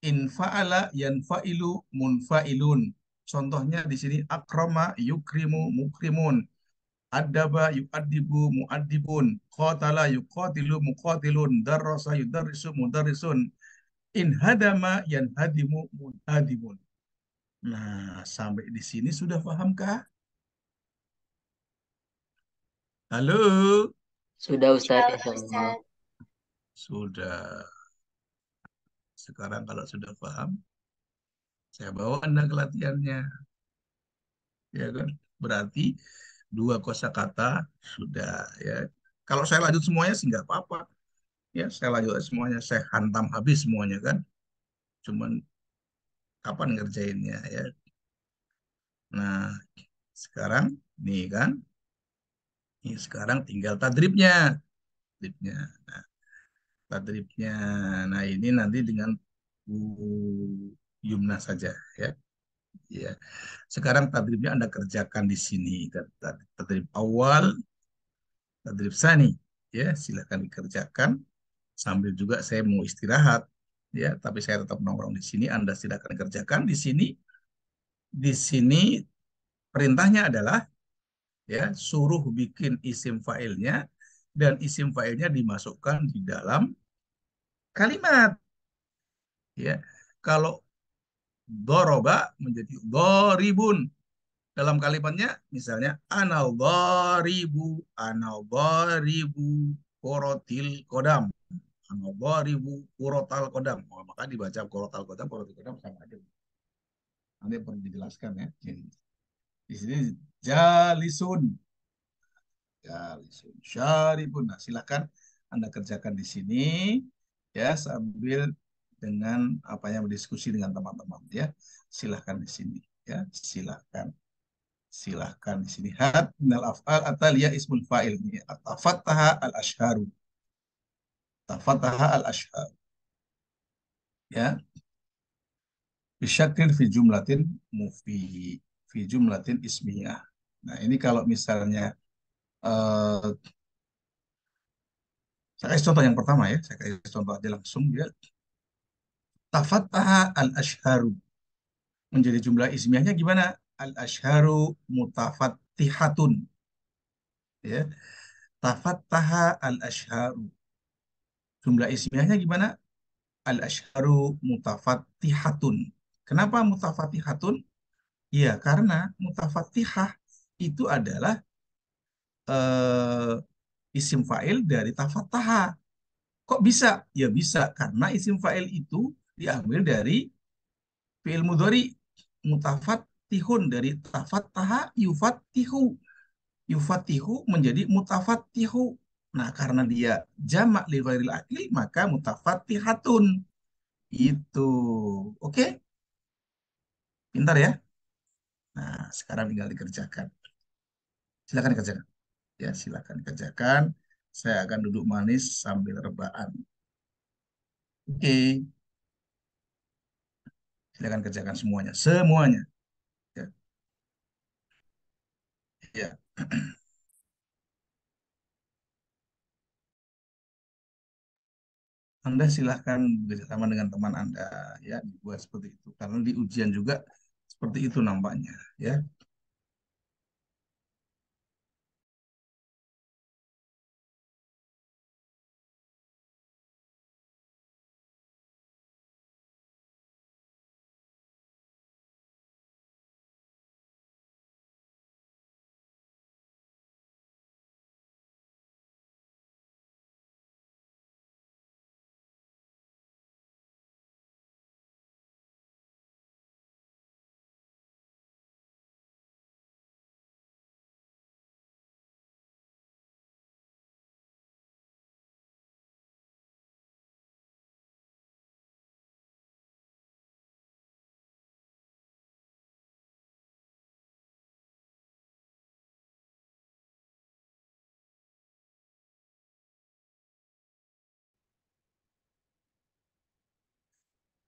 In fa'ala yanfa'ilu munfa'ilun. Contohnya di sini akrama yukrimu mukrimun. Adaba yu'adibu mu'adibun. Qatala yuqatilu muqatilun. Darrasa yudarrisu mudarrisun. In hadama yanhadimu munhadimun. Nah, sampai di sini sudah pahamkah? Halo? Sudah Ustadz, insya Allah. Sudah. Sekarang kalau sudah paham, saya bawa Anda ke latihannya. Ya kan? Berarti dua kosakata sudah, ya. Kalau saya lanjut semuanya sih nggak apa-apa. Ya, saya lanjut semuanya, saya hantam habis semuanya kan. Cuman kapan ngerjainnya, ya. Nah, sekarang nih kan. Ini sekarang tinggal tadribnya. Tadribnya. Nah, tadribnya. Nah, ini nanti dengan Yumna saja, ya. Ya. Sekarang tadribnya Anda kerjakan di sini. Tadrib awal, tadrib sani. Ya, silakan dikerjakan. Sambil juga saya mau istirahat. Ya, tapi saya tetap nongkrong di sini. Anda silakan kerjakan di sini. Di sini perintahnya adalah, ya, suruh bikin isim fa'ilnya, dan isim fa'ilnya dimasukkan di dalam kalimat. Ya, Kalau doroba menjadi doribun. Dalam kalimatnya misalnya anal dharibu korotil kodam. Anal dharibu korotal kodam. Oh, maka dibaca korotal kodam, korotil kodam sama aja. Nanti perlu dijelaskan ya. Di sini jalisun. Jalisun. Syaribun. Nah, silakan Anda kerjakan di sini ya sambil dengan apa yang berdiskusi dengan teman-teman ya. Silakan di sini ya. Silakan. Silahkan di sini. Had minal af'al atalia ismul fa'il. Tafattaha al-ashharu. Tafattaha al-ashharu. Ya. Bisyaklin fi jumlatin mufi. Fi jumlatin ismiyah. Nah, ini kalau misalnya saya kasih contoh yang pertama ya. Saya kasih contoh aja langsung ya. Tafattaha al-ashharu. Menjadi jumlah ismiyahnya gimana? Al-ashharu mutafattihatun. Ya. Tafattaha al-ashharu. Jumlah ismiyahnya gimana? Al-ashharu mutafattihatun. Kenapa mutafattihatun? Ya, karena mutafattihah itu adalah isim fa'il dari tafattaha. Kok bisa? Ya bisa, karena isim fa'il itu diambil dari fi'il mudhari mutafattihun dari tafattaha yufattihu. Yufattihu menjadi mutafattihu. Nah, karena dia jamak li ghairil akli, maka mutafattihatun. Itu. Oke? Pintar ya? Nah, sekarang tinggal dikerjakan. Silakan dikerjakan. Ya, silakan dikerjakan. Saya akan duduk manis sambil rebahan. Oke. Silakan kerjakan semuanya. Semuanya. Ya. Ya. Anda silahkan bekerjasama dengan teman Anda. Ya, dibuat seperti itu. Karena di ujian juga seperti itu nampaknya. Ya.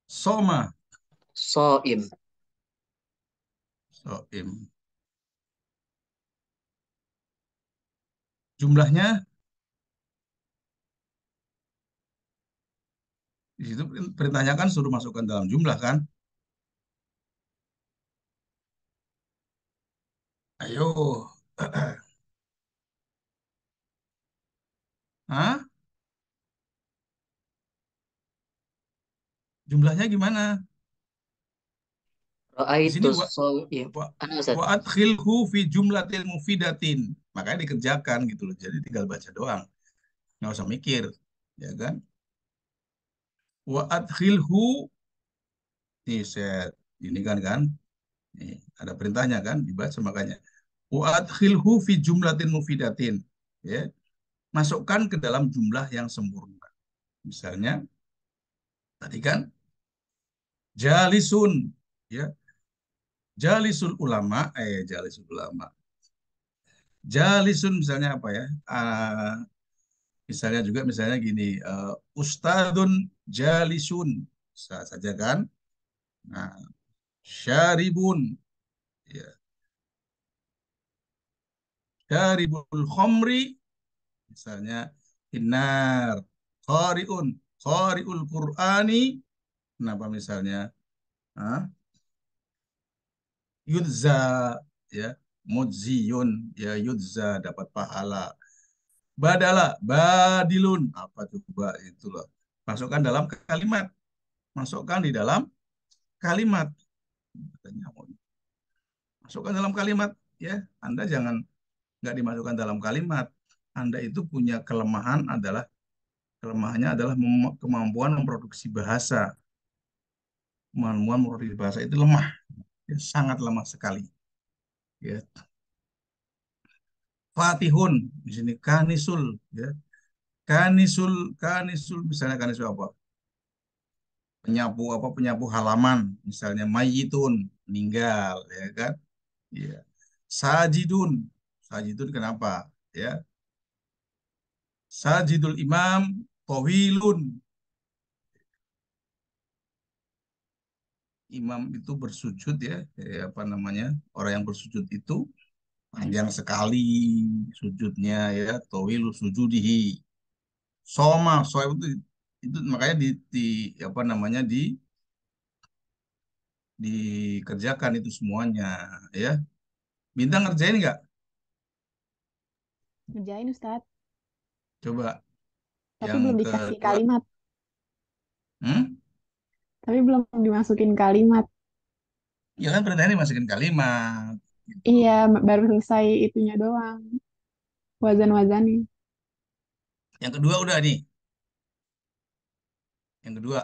Soma. Soim. Soim. Jumlahnya di situ perintahnya kan suruh masukkan dalam jumlah kan? Ayo. Hah? Jumlahnya gimana? Di sini Ra'aitu soim. wa, Ustaz. wa adkhilhu fi jumlatil mufidatin. Makanya dikerjakan gitu loh. Jadi tinggal baca doang. Nggak usah mikir. Ya kan? Wa adkhilhu. Nih saya ini kan. Nih, ada perintahnya kan? Dibaca makanya. Wa adkhilhu fi jumlatin mufidatin. Ya. Masukkan ke dalam jumlah yang sempurna. Misalnya, tadi kan jalisun. Ya. Jalisul ulama. Jalisun misalnya apa ya? Misalnya juga misalnya gini, ustadun jalisun, bisa saja kan? Nah, syaribun, ya. Syaribul khomri, misalnya inar, qariun, qariul Qur'ani, kenapa misalnya? Hah? Yudza, ya, mujziyun, ya yudza dapat pahala. Badala, badilun. Apa coba itu loh. Masukkan dalam kalimat. Masukkan di dalam kalimat. Katanya, masukkan dalam kalimat, ya. Anda jangan nggak dimasukkan dalam kalimat. Anda itu punya kelemahannya adalah kemampuan memproduksi bahasa. Kemampuan memproduksi bahasa itu lemah, ya, sangat lemah sekali. Ya. Fatihun di sini kanisul, ya. Kanisul misalnya kanisul apa? Penyapu halaman, misalnya mayitun, meninggal, ya kan? Iya. Sajidun. Sajidun kenapa? Ya. Sajidul imam tawilun. Imam itu bersujud, ya, apa namanya? Orang yang bersujud itu panjang sekali sujudnya, ya, tawilu sujudihi. So itu makanya apa namanya dikerjakan itu semuanya, ya. Bintang ngerjain nggak? Ngerjain Ustadz, Coba tapi yang belum dikasih kedua. kalimat. Hmm? Tapi belum dimasukin kalimat. Ya kan perintahnya dimasukin kalimat. Gitu. Iya, baru selesai itunya doang. Wazan-wazannya. Yang kedua udah nih. Yang kedua,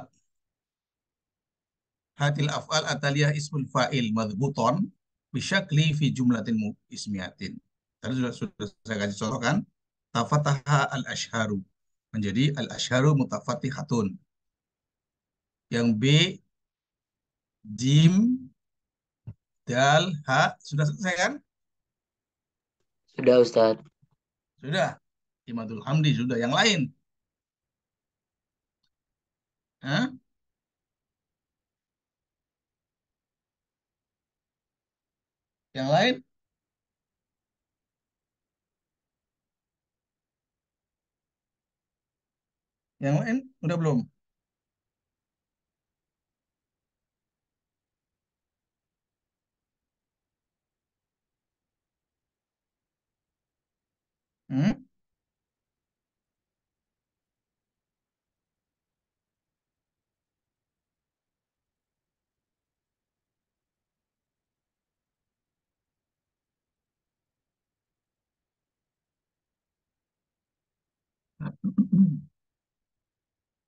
hatil af'al ataliyah ismul fa'il madbuton bisyakli fi jumlatin ismiyatin. Tadi sudah saya kasih contoh kan? Tafataha al-ashharu. Menjadi al-ashharu mutafatihatun. Yang B, jim, dal, ha. Sudah selesai kan? Sudah Ustadz. Sudah. Imadul hamdi sudah. Yang lain? Hah? Yang lain? Yang lain? Udah belum? Hmm?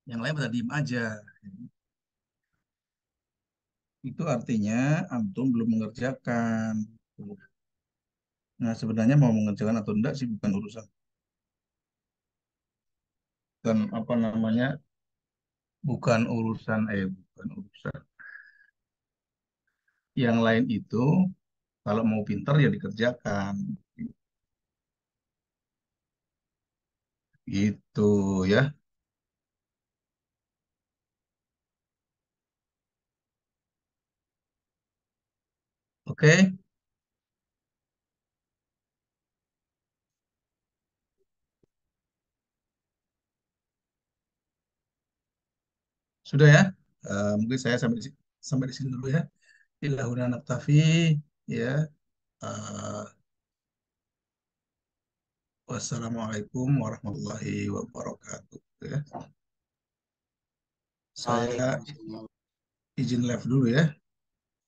Yang lain pada diem aja. Itu artinya antum belum mengerjakan. Nah, sebenarnya mau mengerjakan atau enggak sih bukan urusan. Bukan apa namanya? Bukan urusan. Yang lain itu kalau mau pinter ya dikerjakan. Gitu, ya. Oke, sudah ya. Mungkin saya sampai di sini dulu ya. Ilahuna naktafi, ya. Eh, wassalamualaikum warahmatullahi wabarakatuh, ya. Saya Waalaikumsalam. izin live dulu ya.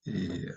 Iya.